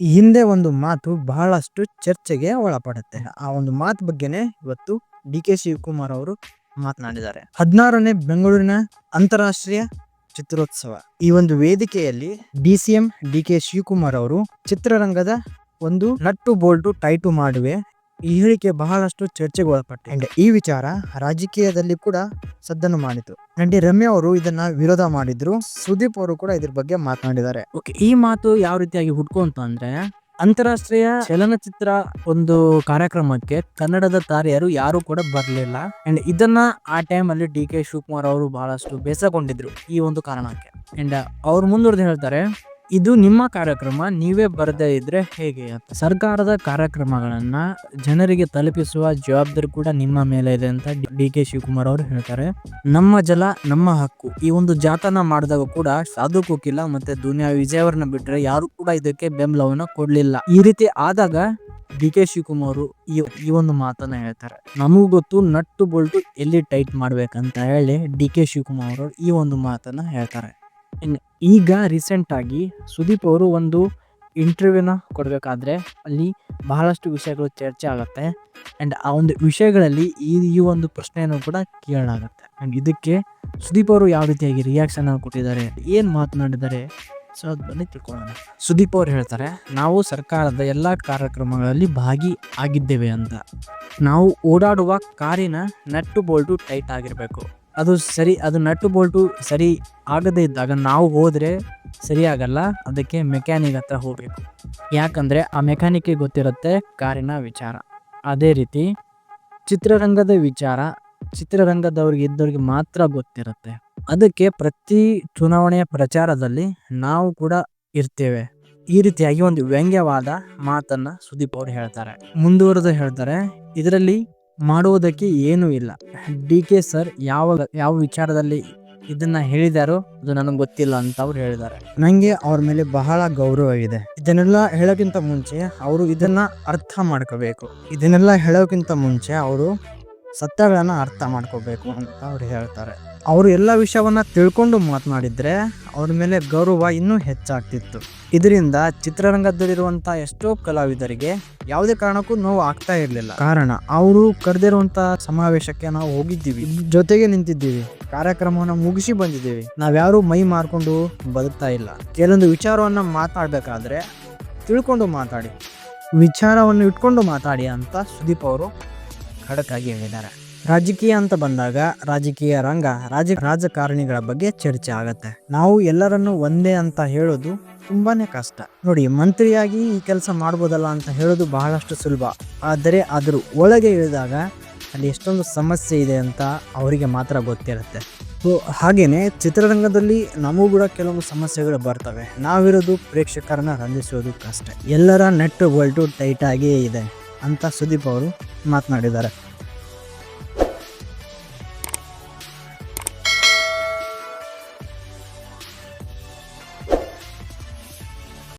ಈ ಹಿಂದೆ ಒಂದು ಮಾತು ಬಹಳಷ್ಟು ಚರ್ಚೆಗೆ ಒಳಪಡುತ್ತೆ. ಆ ಒಂದು ಮಾತು ಬಗ್ಗೆನೇ ಇವತ್ತು ಡಿ.ಕೆ. ಶಿವಕುಮಾರ್ ಅವರು ಮಾತನಾಡಿದ್ದಾರೆ. 16ನೇ ಬೆಂಗಳೂರಿನ ಅಂತಾರಾಷ್ಟ್ರೀಯ ಚಿತ್ರೋತ್ಸವ ಈ ಒಂದು ವೇದಿಕೆಯಲ್ಲಿ ಡಿ.ಸಿ.ಎಂ. ಡಿ.ಕೆ. ಶಿವಕುಮಾರ್ ಅವರು ಚಿತ್ರರಂಗದ ಒಂದು ನಟ್ಟು ಬೋಲ್ಟು ಟೈಟು ಮಾಡುವೆ ಈ ಹೇಳಿಕೆ ಬಹಳಷ್ಟು ಚರ್ಚೆಗೆ ಒಳಪಟ್ಟು ಅಂಡ್ ಈ ವಿಚಾರ ರಾಜಕೀಯದಲ್ಲಿ ಕೂಡ ಸದ್ದನ್ನು ಮಾಡಿತು. ನಟಿ ರಮ್ಯಾ ಅವರು ಇದನ್ನ ವಿರೋಧ ಮಾಡಿದ್ರು. ಸುದೀಪ್ ಅವರು ಕೂಡ ಇದ್ರ ಬಗ್ಗೆ ಮಾತನಾಡಿದ್ದಾರೆ. ಈ ಮಾತು ಯಾವ ರೀತಿಯಾಗಿ ಹುಟ್ಕೊಂತ ಅಂದ್ರೆ, ಅಂತಾರಾಷ್ಟ್ರೀಯ ಚಲನಚಿತ್ರ ಒಂದು ಕಾರ್ಯಕ್ರಮಕ್ಕೆ ಕನ್ನಡದ ತಾರೆಯರು ಯಾರು ಕೂಡ ಬರ್ಲಿಲ್ಲ. ಅಂಡ್ ಇದನ್ನ ಆ ಟೈಮ್ ಅಲ್ಲಿ ಡಿ.ಕೆ. ಶಿವಕುಮಾರ್ ಅವರು ಬಹಳಷ್ಟು ಬೇಸರಗೊಂಡಿದ್ರು ಈ ಒಂದು ಕಾರಣಕ್ಕೆ. ಅಂಡ್ ಅವ್ರು ಮುಂದುವರೆದು ಹೇಳ್ತಾರೆ, ಇದು ನಿಮ್ಮ ಕಾರ್ಯಕ್ರಮ, ನೀವೇ ಬರದೇ ಇದ್ರೆ ಹೇಗೆ ಅಂತ. ಸರ್ಕಾರದ ಕಾರ್ಯಕ್ರಮಗಳನ್ನ ಜನರಿಗೆ ತಲುಪಿಸುವ ಜವಾಬ್ದಾರಿ ಕೂಡ ನಿಮ್ಮ ಮೇಲೆ ಇದೆ ಅಂತ ಡಿ.ಕೆ. ಶಿವಕುಮಾರ್ ಅವರು ಹೇಳ್ತಾರೆ. ನಮ್ಮ ಜಲ ನಮ್ಮ ಹಕ್ಕು ಈ ಒಂದು ಜಾಥಾನ ಮಾಡಿದಾಗ ಕೂಡ ಸಾಧು ಕೋಕಿಲ ಮತ್ತೆ ದುನಿಯಾ ವಿಜಯ್ ಅವ್ರನ್ನ ಬಿಟ್ರೆ ಯಾರು ಕೂಡ ಇದಕ್ಕೆ ಬೆಂಬಲವನ್ನ ಕೊಡ್ಲಿಲ್ಲ. ಈ ರೀತಿ ಆದಾಗ ಡಿ.ಕೆ. ಶಿವಕುಮಾರ್ ಈ ಒಂದು ಮಾತನ್ನ ಹೇಳ್ತಾರೆ. ನಮಗೂ ಗೊತ್ತು ನಟ್ಟು ಬೋಲ್ಟು ಎಲ್ಲಿ ಟೈಟ್ ಮಾಡ್ಬೇಕಂತ ಹೇಳಿ ಡಿ.ಕೆ. ಶಿವಕುಮಾರ್ ಅವರು ಈ ಒಂದು ಮಾತನ್ನ ಹೇಳ್ತಾರೆ. ಈಗ ರೀಸೆಂಟ್ ಆಗಿ ಸುದೀಪ್ ಅವರು ಒಂದು ಇಂಟರ್ವ್ಯೂನ ಕೊಡಬೇಕಾದ್ರೆ ಅಲ್ಲಿ ಬಹಳಷ್ಟು ವಿಷಯಗಳು ಚರ್ಚೆ ಆಗುತ್ತೆ. ಅಂಡ್ ಆ ಒಂದು ವಿಷಯಗಳಲ್ಲಿ ಈ ಒಂದು ಪ್ರಶ್ನೆಯನ್ನು ಕೂಡ ಕೇಳಲಾಗುತ್ತೆ. ಅಂಡ್ ಇದಕ್ಕೆ ಸುದೀಪ್ ಅವರು ಯಾವ ರೀತಿಯಾಗಿ ರಿಯಾಕ್ಷನ್ ಕೊಟ್ಟಿದ್ದಾರೆ, ಏನ್ ಮಾತನಾಡಿದ್ದಾರೆ, ಸೊ ಅದು ಬನ್ನಿ ತಿಳ್ಕೊಳ್ಳೋಣ. ಸುದೀಪ್ ಅವರು ಹೇಳ್ತಾರೆ, ನಾವು ಸರ್ಕಾರದ ಎಲ್ಲಾ ಕಾರ್ಯಕ್ರಮಗಳಲ್ಲಿ ಭಾಗಿ ಆಗಿದ್ದೇವೆ ಅಂತ. ನಾವು ಓಡಾಡುವ ಕಾರಿನ ನಟ್ಟು ಬೋಲ್ಟು ಟೈಟ್ ಆಗಿರ್ಬೇಕು. ಅದು ಸರಿ, ಅದು ನಟ್ಟು ಬೋಲ್ಟು ಸರಿ ಆಗದೇ ಇದ್ದಾಗ ನಾವು ಹೋದ್ರೆ ಸರಿ ಆಗಲ್ಲ. ಅದಕ್ಕೆ ಮೆಕ್ಯಾನಿಕ್ ಹತ್ರ ಹೋಗ್ಬೇಕು. ಯಾಕಂದ್ರೆ ಆ ಮೆಕ್ಯಾನಿಕ್ಗೆ ಗೊತ್ತಿರುತ್ತೆ ಕಾರಿನ ವಿಚಾರ. ಅದೇ ರೀತಿ ಚಿತ್ರರಂಗದ ವಿಚಾರ ಚಿತ್ರರಂಗದವ್ರಿಗೆ ಇದ್ದವ್ರಿಗೆ ಮಾತ್ರ ಗೊತ್ತಿರುತ್ತೆ. ಅದಕ್ಕೆ ಪ್ರತಿ ಚುನಾವಣೆಯ ಪ್ರಚಾರದಲ್ಲಿ ನಾವು ಕೂಡ ಇರ್ತೇವೆ. ಈ ರೀತಿಯಾಗಿ ಒಂದು ವ್ಯಂಗ್ಯವಾದ ಮಾತನ್ನ ಸುದೀಪ್ ಅವರು ಹೇಳ್ತಾರೆ. ಮುಂದುವರೆದು ಹೇಳ್ತಾರೆ, ಇದರಲ್ಲಿ ಮಾಡುವುದಕ್ಕೆ ಏನೂ ಇಲ್ಲ. ಡಿ.ಕೆ. ಸರ್ ಯಾವ ವಿಚಾರದಲ್ಲಿ ಇದನ್ನ ಹೇಳಿದಾರೋ ಅದು ನನಗೆ ಗೊತ್ತಿಲ್ಲ ಅಂತ ಅವ್ರು ಹೇಳಿದ್ದಾರೆ. ನಂಗೆ ಅವ್ರ ಮೇಲೆ ಬಹಳ ಗೌರವ ಇದೆ. ಇದನ್ನೆಲ್ಲ ಹೇಳೋಕ್ಕಿಂತ ಮುಂಚೆ ಅವರು ಇದನ್ನ ಅರ್ಥ ಮಾಡ್ಕೋಬೇಕು. ಇದನ್ನೆಲ್ಲ ಹೇಳೋಕ್ಕಿಂತ ಮುಂಚೆ ಅವರು ಸತ್ಯಗಳನ್ನ ಅರ್ಥ ಮಾಡ್ಕೋಬೇಕು ಅಂತ ಅವ್ರು ಹೇಳ್ತಾರೆ. ಅವರು ಎಲ್ಲ ವಿಷಯವನ್ನ ತಿಳ್ಕೊಂಡು ಮಾತನಾಡಿದ್ರೆ ಅವ್ರ ಮೇಲೆ ಗೌರವ ಇನ್ನೂ ಹೆಚ್ಚಾಗ್ತಿತ್ತು. ಇದರಿಂದ ಚಿತ್ರರಂಗದಲ್ಲಿರುವಂತ ಎಷ್ಟೋ ಕಲಾವಿದರಿಗೆ ಯಾವುದೇ ಕಾರಣಕ್ಕೂ ನೋವು ಆಗ್ತಾ ಇರ್ಲಿಲ್ಲ. ಕಾರಣ ಅವರು ಕರೆದಿರುವಂತ ಸಮಾವೇಶಕ್ಕೆ ನಾವು ಹೋಗಿದ್ದೀವಿ, ಜೊತೆಗೆ ನಿಂತಿದ್ದೀವಿ, ಕಾರ್ಯಕ್ರಮವನ್ನ ಮುಗಿಸಿ ಬಂದಿದ್ದೀವಿ. ನಾವ್ಯಾರು ಮೈ ಮಾರ್ಕೊಂಡು ಬದುಕ್ತಾ ಇಲ್ಲ. ಕೆಲವೊಂದು ವಿಚಾರವನ್ನ ಮಾತಾಡ್ಬೇಕಾದ್ರೆ ತಿಳ್ಕೊಂಡು ಮಾತಾಡಿ, ವಿಚಾರವನ್ನು ಇಟ್ಕೊಂಡು ಮಾತಾಡಿ ಅಂತ ಸುದೀಪ್ ಅವರು ಖಡಕ್ ಆಗಿ ಹೇಳಿದ್ದಾರೆ. ರಾಜಕೀಯ ಅಂತ ಬಂದಾಗ ರಾಜಕೀಯ ರಂಗ ರಾಜಕಾರಣಿಗಳ ಬಗ್ಗೆ ಚರ್ಚೆ ಆಗತ್ತೆ. ನಾವು ಎಲ್ಲರನ್ನು ಒಂದೇ ಅಂತ ಹೇಳೋದು ತುಂಬಾನೇ ಕಷ್ಟ. ನೋಡಿ, ಮಂತ್ರಿಯಾಗಿ ಈ ಕೆಲಸ ಮಾಡ್ಬೋದಲ್ಲ ಅಂತ ಹೇಳೋದು ಬಹಳಷ್ಟು ಸುಲಭ. ಆದರೆ ಅದ್ರ ಒಳಗೆ ಇಳಿದಾಗ ಅಲ್ಲಿ ಎಷ್ಟೊಂದು ಸಮಸ್ಯೆ ಇದೆ ಅಂತ ಅವರಿಗೆ ಮಾತ್ರ ಗೊತ್ತಿರುತ್ತೆ. ಸೊ ಹಾಗೇನೆ ಚಿತ್ರರಂಗದಲ್ಲಿ ನಮಗೂ ಕೂಡ ಕೆಲವೊಂದು ಸಮಸ್ಯೆಗಳು ಬರ್ತವೆ. ನಾವಿರೋದು ಪ್ರೇಕ್ಷಕರನ್ನ ರಂಜಿಸೋದು ಕಷ್ಟ. ಎಲ್ಲರ ನೆಟ್ ಬೋಲ್ಟು ಟೈಟ್ ಆಗೇ ಇದೆ ಅಂತ ಸುದೀಪ್ ಅವರು ಮಾತನಾಡಿದ್ದಾರೆ.